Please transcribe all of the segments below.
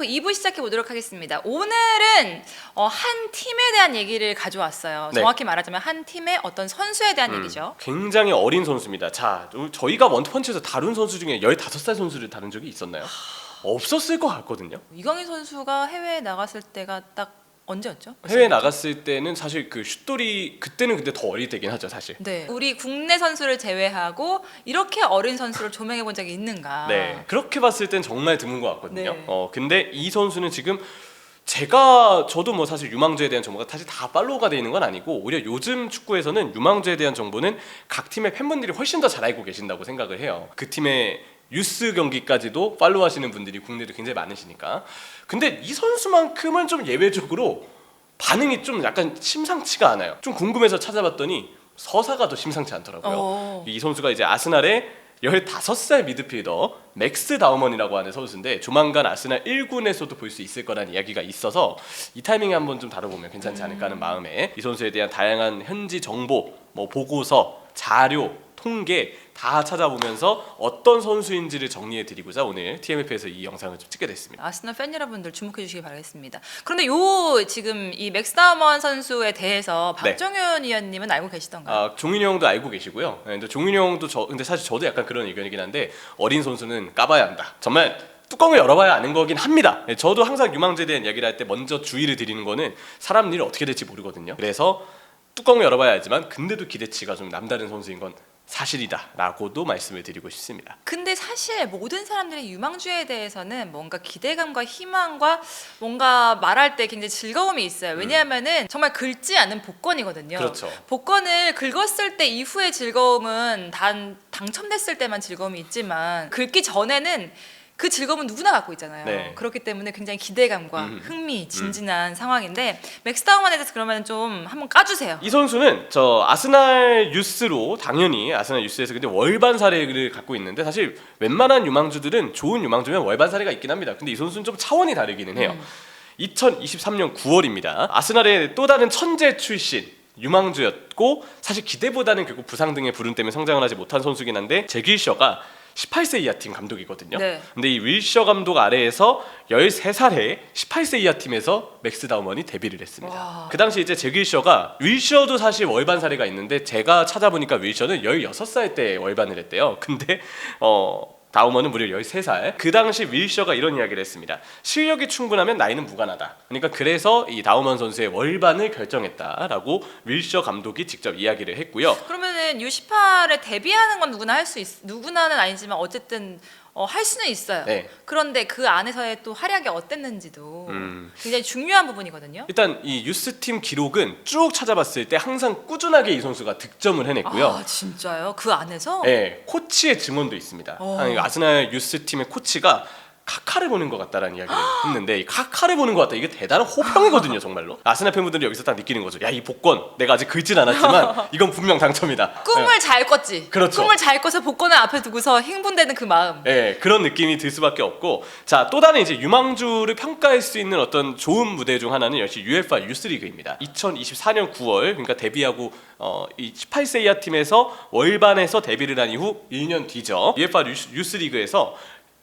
TMF 2부 시작해 보도록 하겠습니다. 오늘은 한 팀에 대한 얘기를 가져왔어요. 네. 정확히 말하자면 한 팀의 어떤 선수에 대한 얘기죠. 굉장히 어린 선수입니다. 자, 저희가 원투펀치에서 다룬 선수 중에 15살 선수를 다룬 적이 있었나요? 없었을 것 같거든요. 이강인 선수가 해외에 나갔을 때가 딱 언제였죠? 해외 나갔을 때는 사실 그 슛돌이 그때는 근데 더 어릴 때긴 하죠, 사실. 네, 우리 국내 선수를 제외하고 이렇게 어린 선수를 조명해 본 적이 있는가? 네, 그렇게 봤을 땐 정말 드문 것 같거든요. 네. 근데 이 선수는 지금 저도 뭐 사실 유망주에 대한 정보가 사실 다 팔로우가 돼 있는 건 아니고 오히려 요즘 축구에서는 유망주에 대한 정보는 각 팀의 팬분들이 훨씬 더 잘 알고 계신다고 생각을 해요. 그 팀의 뉴스 경기까지도 팔로우하시는 분들이 국내도 굉장히 많으시니까. 근데 이 선수만큼은 좀 예외적으로 반응이 좀 약간 심상치가 않아요. 좀 궁금해서 찾아봤더니 서사가 더 심상치 않더라고요. 이 선수가 이제 아스날의 15살 미드필더 맥스 다우먼이라고 하는 선수인데 조만간 아스날 1군에서도 볼 수 있을 거라는 이야기가 있어서 이 타이밍에 한번 좀 다뤄보면 괜찮지 않을까 하는 마음에 이 선수에 대한 다양한 현지 정보, 뭐 보고서, 자료, 통계 다 찾아보면서 어떤 선수인지를 정리해드리고자 오늘 TMF에서 이 영상을 좀 찍게 됐습니다. 아스날 팬 여러분들 주목해 주시기 바라겠습니다. 그런데 요 지금 이 맥스 다우먼 선수에 대해서 네. 박정현 위원님은 알고 계시던가요? 종윤이 형도 알고 계시고요. 근데 종윤이 형도 근데 사실 저도 약간 그런 의견이긴 한데 어린 선수는 까봐야 한다. 정말 뚜껑을 열어봐야 아는 거긴 합니다. 저도 항상 유망주에 대한 이야기를 할 때 먼저 주의를 드리는 거는 사람 일이 어떻게 될지 모르거든요. 그래서 뚜껑을 열어봐야 알지만 근데도 기대치가 좀 남다른 선수인 건 사실이다라고도 말씀을 드리고 싶습니다. 근데 사실 모든 사람들이 유망주에 대해서는 뭔가 기대감과 희망과 뭔가 말할 때 굉장히 즐거움이 있어요. 왜냐하면은 정말 긁지 않은 복권이거든요. 그렇죠. 복권을 긁었을 때 이후의 즐거움은 단 당첨됐을 때만 즐거움이 있지만 긁기 전에는 그 즐거움은 누구나 갖고 있잖아요. 네. 그렇기 때문에 굉장히 기대감과 흥미진진한 상황인데 맥스 다우먼에 대해서 그러면 좀 한번 까주세요. 이 선수는 저 아스날 유스로 당연히 아스날 유스에서 근데 월반 사례를 갖고 있는데 사실 웬만한 유망주들은 좋은 유망주면 월반 사례가 있긴 합니다. 근데 이 선수는 좀 차원이 다르기는 해요. 2023년 9월입니다. 아스날의 또 다른 천재 출신 유망주였고 사실 기대보다는 결국 부상 등의 불운 때문에 성장을 하지 못한 선수긴 한데 제길셔가 18세 이하 팀 감독이거든요. 네. 근데 이 윌셔 감독 아래에서 13살에 18세 이하 팀에서 맥스 다우먼이 데뷔를 했습니다. 와. 그 당시 이제 제길셔가 윌셔도 사실 월반 사례가 있는데 제가 찾아보니까 윌셔는 16살 때 월반을 했대요. 근데 다우먼은 무려 13살. 그 당시 윌셔가 이런 이야기를 했습니다. 실력이 충분하면 나이는 무관하다. 그러니까 그래서 이 다우먼 선수의 월반을 결정했다라고 윌셔 감독이 직접 이야기를 했고요. 그러면은 U18에 데뷔하는 건 누구나 할 수 누구나는 아니지만 어쨌든 할 수는 있어요. 네. 그런데 그 안에서의 또 활약이 어땠는지도 굉장히 중요한 부분이거든요. 일단 이 유스팀 기록은 쭉 찾아봤을 때 항상 꾸준하게 이 선수가 득점을 해냈고요. 아 진짜요? 그 안에서? 네, 코치의 증언도 있습니다. 아스날 유스팀의 코치가 카카를 보는 것 같다라는 이야기를 했는데 이 카카를 보는 것 같다 이게 대단한 호평이거든요 정말로. 아스날 팬분들이 여기서 딱 느끼는 거죠. 야, 이 복권 내가 아직 긁진 않았지만 이건 분명 당첨이다. 꿈을 잘 꿨지. 그렇죠. 꿈을 잘 꿔서 복권을 앞에 두고서 흥분되는 그 마음. 네, 그런 느낌이 들 수밖에 없고 자, 또 다른 이제 유망주를 평가할 수 있는 어떤 좋은 무대 중 하나는 역시 UEFA 유스리그입니다. 2024년 9월 그러니까 데뷔하고 이 18세 이하 팀에서 월반에서 데뷔를 한 이후 1년 뒤죠. UEFA 유스리그에서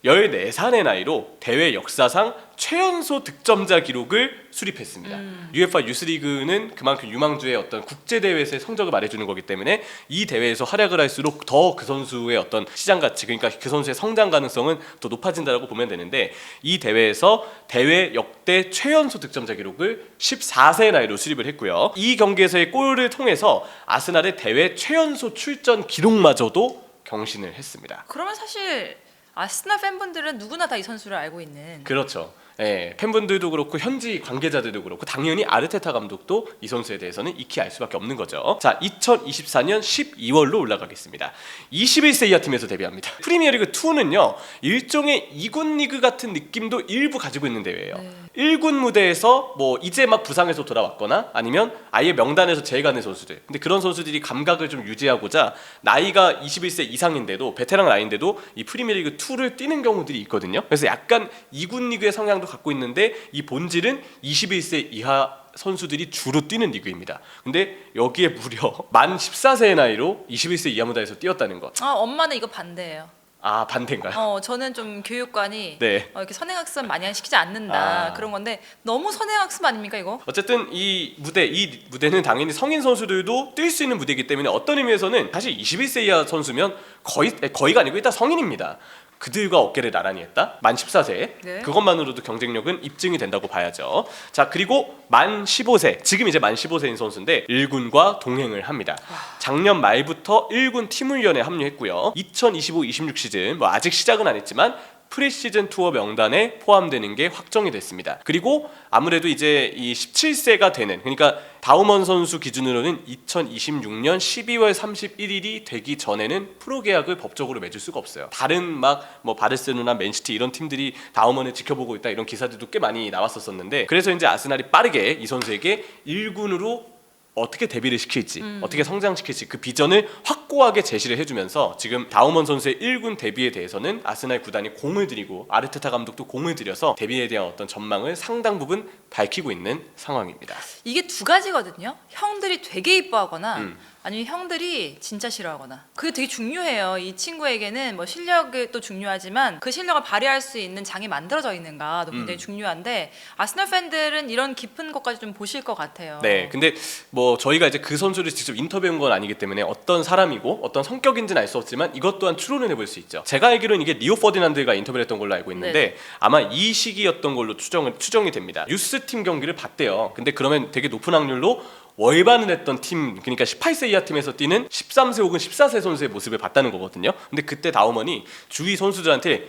14살의 나이로 대회 역사상 최연소 득점자 기록을 수립했습니다. UEFA 유스리그는 그만큼 유망주의 어떤 국제 대회에서의 성적을 말해주는 거기 때문에 이 대회에서 활약을 할수록 더 그 선수의 어떤 시장 가치, 그러니까 그 선수의 성장 가능성은 더 높아진다고 보면 되는데 이 대회에서 대회 역대 최연소 득점자 기록을 14세의 나이로 수립을 했고요. 이 경기에서의 골을 통해서 아스날의 대회 최연소 출전 기록마저도 경신을 했습니다. 그러면 사실 아스날 팬분들은 누구나 다 이 선수를 알고 있는. 그렇죠. 예, 팬분들도 그렇고 현지 관계자들도 그렇고 당연히 아르테타 감독도 이 선수에 대해서는 익히 알 수밖에 없는 거죠. 자, 2024년 12월로 올라가겠습니다. 21세 이하 팀에서 데뷔합니다. 프리미어리그 2는요 일종의 2군 리그 같은 느낌도 일부 가지고 있는 대회예요. 1군 무대에서 뭐 이제 막 부상에서 돌아왔거나 아니면 아예 명단에서 제외가는 선수들. 근데 그런 선수들이 감각을 좀 유지하고자 나이가 21세 이상인데도 베테랑 라인인데도 이 프리미어리그 2를 뛰는 경우들이 있거든요. 그래서 약간 2군 리그의 성향도 갖고 있는데 이 본질은 21세 이하 선수들이 주로 뛰는 리그입니다. 근데 여기에 무려 만 14세의 나이로 21세 이하 무대에서 뛰었다는 것. 엄마는 이거 반대예요. 아 반대인가요? 저는 좀 교육관이 네. 이렇게 선행학습 많이 시키지 않는다 아. 그런 건데 너무 선행학습 아닙니까 이거? 어쨌든 이 무대는 당연히 성인 선수들도 뛸 수 있는 무대이기 때문에 어떤 의미에서는 사실 21세 이하 선수면 거의가 아니고 일단 성인입니다. 그들과 어깨를 나란히 했다. 만 14세. 네. 그것만으로도 경쟁력은 입증이 된다고 봐야죠. 자, 그리고 만 15세. 지금 이제 만 15세인 선수인데 1군과 동행을 합니다. 작년 말부터 1군 팀훈련에 합류했고요. 2025-26 시즌 뭐 아직 시작은 안 했지만 프리시즌 투어 명단에 포함되는 게 확정이 됐습니다. 그리고 아무래도 이제 이 17세가 되는, 그러니까 다우먼 선수 기준으로는 2026년 12월 31일이 되기 전에는 프로 계약을 법적으로 맺을 수가 없어요. 다른 막 뭐 바르셀로나, 맨시티 이런 팀들이 다우먼을 지켜보고 있다 이런 기사들도 꽤 많이 나왔었는데, 그래서 이제 아스날이 빠르게 이 선수에게 1군으로 어떻게 데뷔를 시킬지, 어떻게 성장시킬지 그 비전을 확고하게 제시를 해주면서 지금 다우먼 선수의 1군 데뷔에 대해서는 아스날 구단이 공을 들이고 아르테타 감독도 공을 들여서 데뷔에 대한 어떤 전망을 상당 부분 밝히고 있는 상황입니다. 이게 두 가지거든요. 형들이 되게 이뻐하거나 아니면 형들이 진짜 싫어하거나. 그게 되게 중요해요. 이 친구에게는 뭐 실력이 또 중요하지만 그 실력을 발휘할 수 있는 장이 만들어져 있는가도 굉장히 중요한데 아스날 팬들은 이런 깊은 것까지 좀 보실 것 같아요. 네, 근데 뭐 저희가 이제 그 선수를 직접 인터뷰한 건 아니기 때문에 어떤 사람이고 어떤 성격인지는 알 수 없지만 이것 또한 추론을 해볼 수 있죠. 제가 알기로는 이게 리오 퍼디난드가 인터뷰를 했던 걸로 알고 있는데 네네. 아마 이 시기였던 걸로 추정이 됩니다. 유스팀 경기를 봤대요. 근데 그러면 되게 높은 확률로 월반을 했던 팀, 그러니까 18세 이하 팀에서 뛰는 13세 혹은 14세 선수의 모습을 봤다는 거거든요. 근데 그때 다우먼이 주위 선수들한테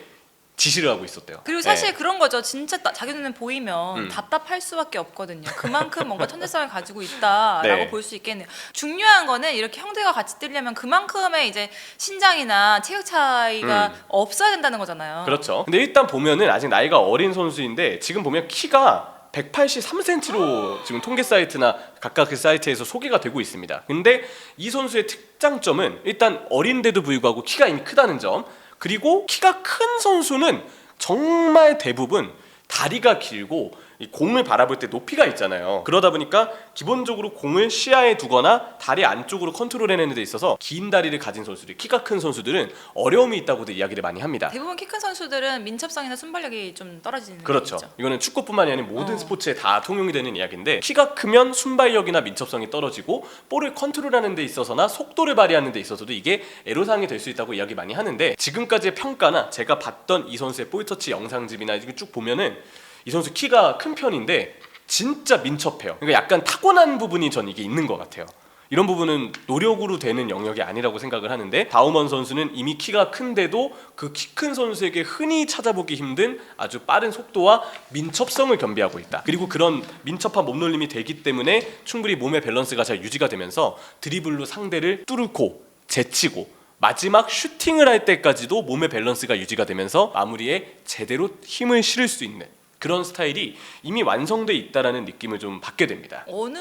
지시를 하고 있었대요. 그리고 사실 네. 그런 거죠. 진짜 자기 눈에 보이면 답답할 수밖에 없거든요. 그만큼 뭔가 천재성을 가지고 있다라고 네. 볼 수 있겠네요. 중요한 거는 이렇게 형들과 같이 뛰려면 그만큼의 이제 신장이나 체격 차이가 없어야 된다는 거잖아요. 그렇죠. 근데 일단 보면은 아직 나이가 어린 선수인데 지금 보면 키가 183cm로 지금 통계 사이트나 각각 그 사이트에서 소개가 되고 있습니다. 근데 이 선수의 특장점은 일단 어린데도 불구하고 키가 이미 크다는 점, 그리고 키가 큰 선수는 정말 대부분 다리가 길고 이 공을 바라볼 때 높이가 있잖아요. 그러다 보니까 기본적으로 공을 시야에 두거나 다리 안쪽으로 컨트롤해내는 데 있어서 긴 다리를 가진 선수들, 키가 큰 선수들은 어려움이 있다고도 이야기를 많이 합니다. 대부분 키 큰 선수들은 민첩성이나 순발력이 좀 떨어지는 그렇죠. 게 있죠. 이거는 축구뿐만이 아니라 모든 스포츠에 다 통용이 되는 이야기인데, 키가 크면 순발력이나 민첩성이 떨어지고 볼을 컨트롤하는 데 있어서나 속도를 발휘하는 데 있어서도 이게 애로사항이 될 수 있다고 이야기 많이 하는데, 지금까지의 평가나 제가 봤던 이 선수의 볼터치 영상집이나 이렇게 쭉 보면은 이 선수 키가 큰 편인데 진짜 민첩해요. 그러니까 약간 타고난 부분이 전 이게 있는 것 같아요. 이런 부분은 노력으로 되는 영역이 아니라고 생각을 하는데, 다우먼 선수는 이미 키가 큰데도 그 키 큰 선수에게 흔히 찾아보기 힘든 아주 빠른 속도와 민첩성을 겸비하고 있다. 그리고 그런 민첩한 몸놀림이 되기 때문에 충분히 몸의 밸런스가 잘 유지가 되면서 드리블로 상대를 뚫고 제치고 마지막 슈팅을 할 때까지도 몸의 밸런스가 유지가 되면서 마무리에 제대로 힘을 실을 수 있는 그런 스타일이 이미 완성돼 있다라는 느낌을 좀 받게 됩니다. 어느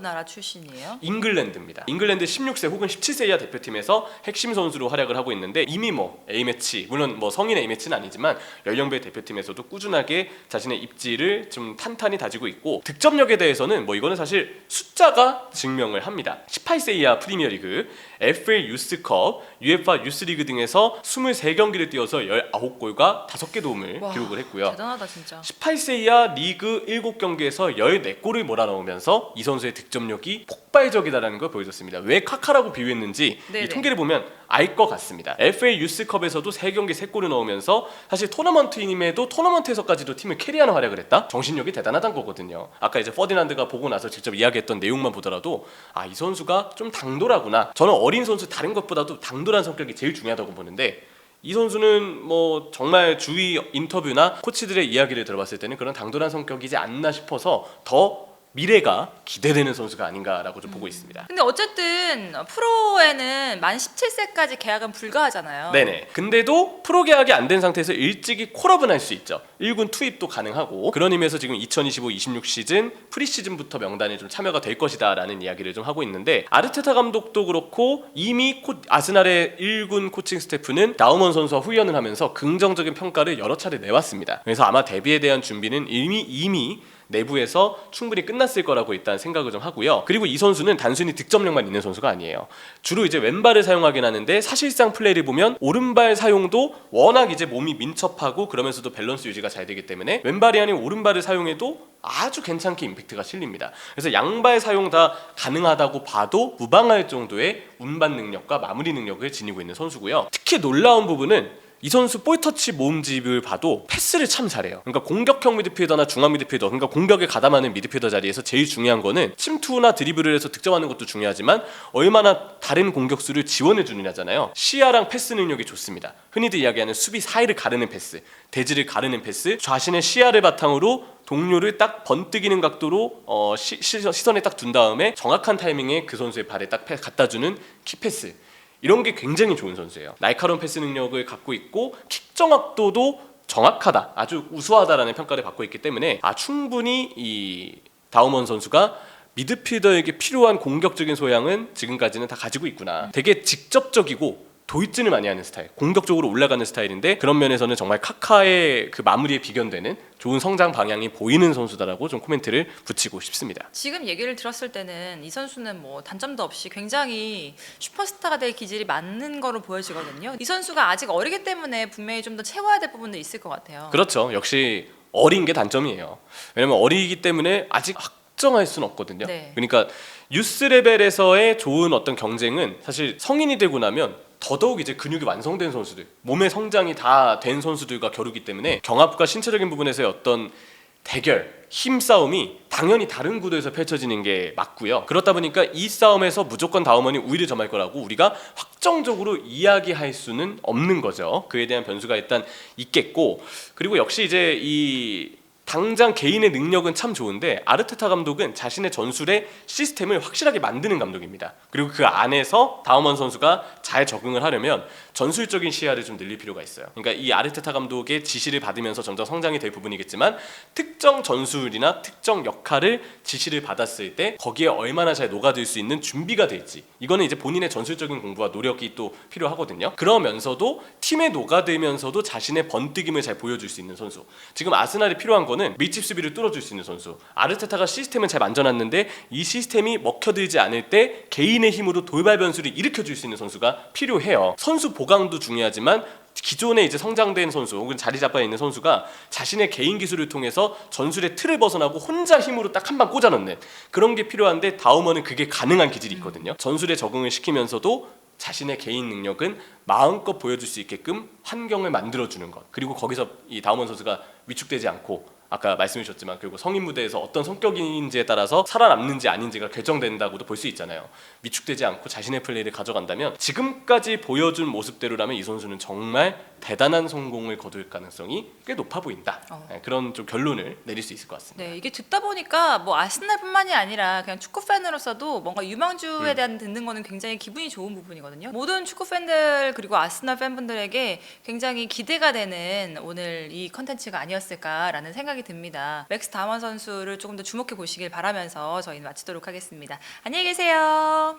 나라 출신이에요? 잉글랜드입니다. 잉글랜드 16세 혹은 17세 이하 대표팀에서 핵심 선수로 활약을 하고 있는데, 이미 뭐 A매치, 물론 뭐 성인 A매치는 아니지만 연령별 대표팀에서도 꾸준하게 자신의 입지를 좀 탄탄히 다지고 있고, 득점력에 대해서는 뭐 이거는 사실 숫자가 증명을 합니다. 18세 이하 프리미어리그, FA 유스컵, UEFA 유스리그 등에서 23경기를 뛰어서 19골과 5개 도움을 와, 기록을 했고요. 대단하다 진짜. 18세 이하 리그 7경기에서 14골을 몰아넣으면서 이 선수의 득점력이 폭발적이다라는 걸 보여줬습니다. 왜 카카라고 비유했는지 네네. 이 통계를 보면 알 것 같습니다. FA 유스컵에서도 3경기 3골을 넣으면서 사실 토너먼트임에도 토너먼트에서까지도 팀을 캐리하는 활약을 했다? 정신력이 대단하다는 거거든요. 아까 이제 퍼디난드가 보고 나서 직접 이야기했던 내용만 보더라도 이 선수가 좀 당돌하구나. 저는 어린 선수 다른 것보다도 당돌한 성격이 제일 중요하다고 보는데, 이 선수는 뭐 정말 주위 인터뷰나 코치들의 이야기를 들어봤을 때는 그런 당돌한 성격이지 않나 싶어서 더 미래가 기대되는 선수가 아닌가라고 좀 보고 있습니다. 근데 어쨌든 프로에는 만 17세까지 계약은 불가하잖아요. 네네. 근데도 프로 계약이 안 된 상태에서 일찍이 콜업은 할 수 있죠. 1군 투입도 가능하고, 그런 의미에서 지금 2025-26 시즌 프리시즌부터 명단에 좀 참여가 될 것이다라는 이야기를 좀 하고 있는데, 아르테타 감독도 그렇고 이미 아스날의 1군 코칭 스태프는 다우먼 선수와 훈련을 하면서 긍정적인 평가를 여러 차례 내왔습니다. 그래서 아마 데뷔에 대한 준비는 이미 내부에서 충분히 끝났을 거라고 일단 생각을 좀 하고요. 그리고 이 선수는 단순히 득점력만 있는 선수가 아니에요. 주로 이제 왼발을 사용하긴 하는데 사실상 플레이를 보면 오른발 사용도 워낙 이제 몸이 민첩하고 그러면서도 밸런스 유지가 잘 되기 때문에 왼발이 아닌 오른발을 사용해도 아주 괜찮게 임팩트가 실립니다. 그래서 양발 사용 다 가능하다고 봐도 무방할 정도의 운반 능력과 마무리 능력을 지니고 있는 선수고요. 특히 놀라운 부분은 이 선수 볼터치 모음집을 봐도 패스를 참 잘해요. 그러니까 공격형 미드필더나 중앙 미드필더, 그러니까 공격에 가담하는 미드필더 자리에서 제일 중요한 거는 침투나 드리블을 해서 득점하는 것도 중요하지만 얼마나 다른 공격수를 지원해 주느냐잖아요. 시야랑 패스 능력이 좋습니다. 흔히들 이야기하는 수비 사이를 가르는 패스, 대지를 가르는 패스, 자신의 시야를 바탕으로 동료를 딱 번뜩이는 각도로 시선에 딱 둔 다음에 정확한 타이밍에 그 선수의 발에 딱 갖다 주는 키패스, 이런 게 굉장히 좋은 선수예요. 날카로운 패스 능력을 갖고 있고 킥 정확도도 정확하다, 아주 우수하다라는 평가를 받고 있기 때문에 충분히 이 다우먼 선수가 미드필더에게 필요한 공격적인 소양은 지금까지는 다 가지고 있구나. 되게 직접적이고 도입진을 많이 하는 스타일, 공격적으로 올라가는 스타일인데 그런 면에서는 정말 카카의 그 마무리에 비견되는 좋은 성장 방향이 보이는 선수다라고 좀 코멘트를 붙이고 싶습니다. 지금 얘기를 들었을 때는 이 선수는 뭐 단점도 없이 굉장히 슈퍼스타가 될 기질이 많은 거로 보여지거든요. 이 선수가 아직 어리기 때문에 분명히 좀 더 채워야 될 부분도 있을 것 같아요. 그렇죠. 역시 어린 게 단점이에요. 왜냐면 어리기 때문에 아직 확정할 수는 없거든요. 네. 그러니까 유스 레벨에서의 좋은 어떤 경쟁은 사실 성인이 되고 나면 더더욱 이제 근육이 완성된 선수들, 몸의 성장이 다 된 선수들과 겨루기 때문에 경합과 신체적인 부분에서의 어떤 대결, 힘싸움이 당연히 다른 구도에서 펼쳐지는 게 맞고요. 그렇다 보니까 이 싸움에서 무조건 다우먼이 우위를 점할 거라고 우리가 확정적으로 이야기할 수는 없는 거죠. 그에 대한 변수가 일단 있겠고, 그리고 역시 이제 이 당장 개인의 능력은 참 좋은데 아르테타 감독은 자신의 전술의 시스템을 확실하게 만드는 감독입니다. 그리고 그 안에서 다우먼 선수가 잘 적응을 하려면 전술적인 시야를 좀 늘릴 필요가 있어요. 그러니까 이 아르테타 감독의 지시를 받으면서 점점 성장이 될 부분이겠지만 특정 전술이나 특정 역할을 지시를 받았을 때 거기에 얼마나 잘 녹아들 수 있는 준비가 될지, 이거는 이제 본인의 전술적인 공부와 노력이 또 필요하거든요. 그러면서도 팀에 녹아들면서도 자신의 번뜩임을 잘 보여줄 수 있는 선수. 지금 아스날이 필요한 거는 밀집 수비를 뚫어줄 수 있는 선수. 아르테타가 시스템을 잘 만져놨는데 이 시스템이 먹혀들지 않을 때 개인의 힘으로 돌발 변수를 일으켜줄 수 있는 선수가 필요해요. 선수 보강도 중요하지만 기존에 이제 성장된 선수 혹은 자리 잡아 있는 선수가 자신의 개인 기술을 통해서 전술의 틀을 벗어나고 혼자 힘으로 딱 한 방 꽂아 넣는 그런 게 필요한데 다우먼은 그게 가능한 기질이 있거든요. 전술에 적응을 시키면서도 자신의 개인 능력은 마음껏 보여줄 수 있게끔 환경을 만들어주는 것, 그리고 거기서 이 다우먼 선수가 위축되지 않고 아까 말씀해 주셨지만 결국 성인 무대에서 어떤 성격인지에 따라서 살아남는지 아닌지가 결정된다고도 볼 수 있잖아요. 위축되지 않고 자신의 플레이를 가져간다면 지금까지 보여준 모습대로라면 이 선수는 정말 대단한 성공을 거둘 가능성이 꽤 높아 보인다. 그런 좀 결론을 내릴 수 있을 것 같습니다. 네, 이게 듣다 보니까 뭐 아스날뿐만이 아니라 그냥 축구 팬으로서도 뭔가 유망주에 대한 듣는 거는 굉장히 기분이 좋은 부분이거든요. 모든 축구 팬들 그리고 아스날 팬분들에게 굉장히 기대가 되는 오늘 이 컨텐츠가 아니었을까라는 생각이 듭니다. 맥스 다먼 선수를 조금 더 주목해 보시길 바라면서 저희는 마치도록 하겠습니다. 안녕히 계세요.